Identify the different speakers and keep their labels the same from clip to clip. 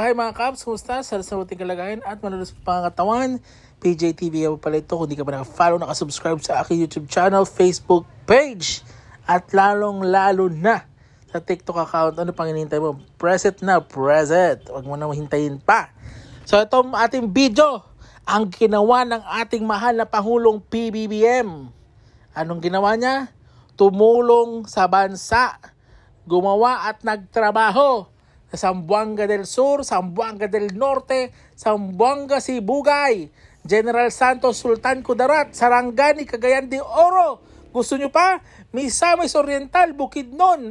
Speaker 1: Hi mga Kaps, kumusta? Sa mabuting kalagayan at manalos pa mga katawan. PJ TV ako pala ito. Kung di ka pa naka-follow, naka-subscribe sa aking YouTube channel, Facebook page, at lalong-lalo na sa TikTok account. Ano pang hinihintay mo? Press it na, press it. Huwag mo na hintayin pa. So itong ating video, ang ginawa ng ating mahal na Pangulong PBBM. Anong ginawa niya? Tumulong sa bansa, gumawa at nagtrabaho sa Zamboanga del Sur, Zamboanga del Norte, Zamboanga Sibugay, General Santos Sultan Kudarat, Sarangani, Cagayan de Oro. Gusto nyo pa? Misamis Oriental, Bukidnon.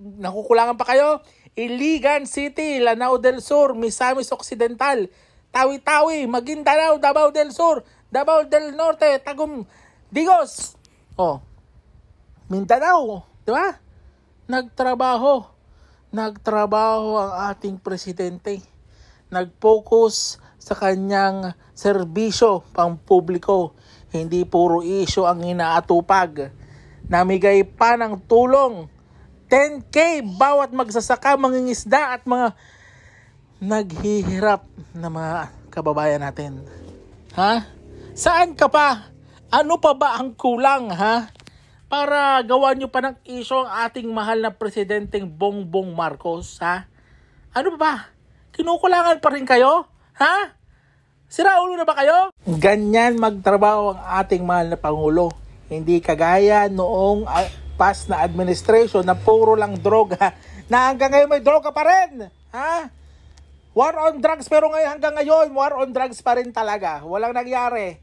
Speaker 1: Nakukulangan pa kayo? Iligan City, Lanao del Sur, Misamis Occidental, Tawi-Tawi, Maguindanao, Davao del Sur, Davao del Norte, Tagum, Digos. Mindanao, di ba? Nagtrabaho ang ating presidente. Nag-focus sa kanyang serbisyo pampubliko. Hindi puro issue ang inaatupag. Namigay pa ng tulong 10K bawat magsasaka, mangingisda at mga naghihirap na mga kababayan natin. Ha? Saan ka pa? Ano pa ba ang kulang, ha? Para gawa nyo pa ng issue ang ating mahal na presidenteng Bongbong Marcos, ha? Ano ba? Kinukulangan pa rin kayo? Ha? Sira ulo na ba kayo? Ganyan magtrabaho ang ating mahal na Pangulo. Hindi kagaya noong past na administration na puro lang droga, na hanggang ngayon may droga pa rin. Ha? War on drugs, pero hanggang ngayon, war on drugs pa rin talaga. Walang nangyari.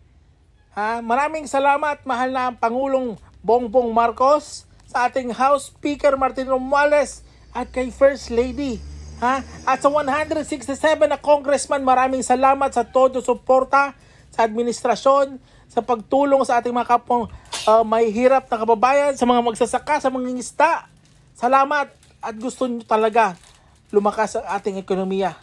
Speaker 1: Ha? Maraming salamat, mahal na Pangulong Bongbong Marcos, sa ating House Speaker Martin Romualdez at kay First Lady. Ha? At sa 167 na congressman, maraming salamat sa todo suporta sa administrasyon, sa pagtulong sa ating mga kapong may hirap na kababayan, sa mga magsasaka, sa mga isda. Salamat at gusto nyo talaga lumakas ang ating ekonomiya.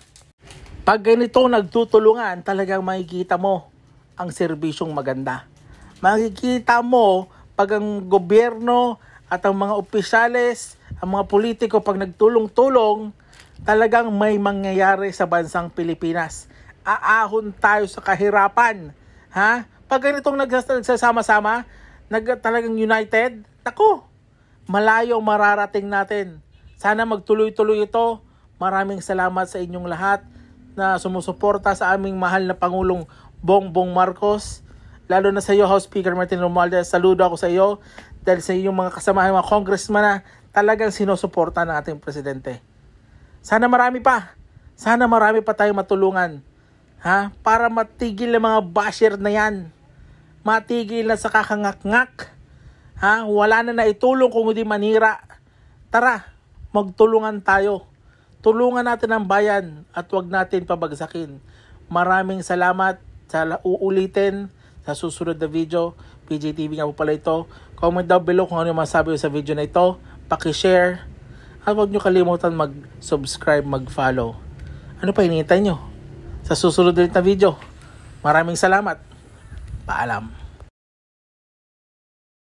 Speaker 1: Pag ganito nagtutulungan, talagang makikita mo ang serbisyong maganda. Makikita mo pag ang gobyerno at ang mga opisyales, ang mga politiko, pag nagtulong-tulong, talagang may mangyayari sa bansang Pilipinas. Aahon tayo sa kahirapan. Ha? Pag ganitong nagsasama-sama, talagang united, tako, malayo mararating natin. Sana magtuloy-tuloy ito. Maraming salamat sa inyong lahat na sumusuporta sa aming mahal na Pangulong Bongbong Marcos. Lalo na sa iyo, House Speaker Martin Romualdez, saludo ako sa iyo dahil sa inyong mga kasamahan, mga congressman na talagang sinusuporta ng ating presidente. Sana marami pa tayong matulungan, ha? Para matigil ang mga basher na yan. Matigil na sa kakangak-ngak. Ha? Wala na naitulong kung hindi manira. Tara, magtulungan tayo. Tulungan natin ang bayan at huwag natin pabagsakin. Maraming salamat sa uulitin. Sa susunod na video, PJ TV nga po pala ito. Comment down below kung ano yung masabi sa video na ito. Paki-share. At huwag nyo kalimutan mag-subscribe, mag-follow. Ano pa hinihintay nyo? Sa susunod ulit na video. Maraming salamat. Paalam.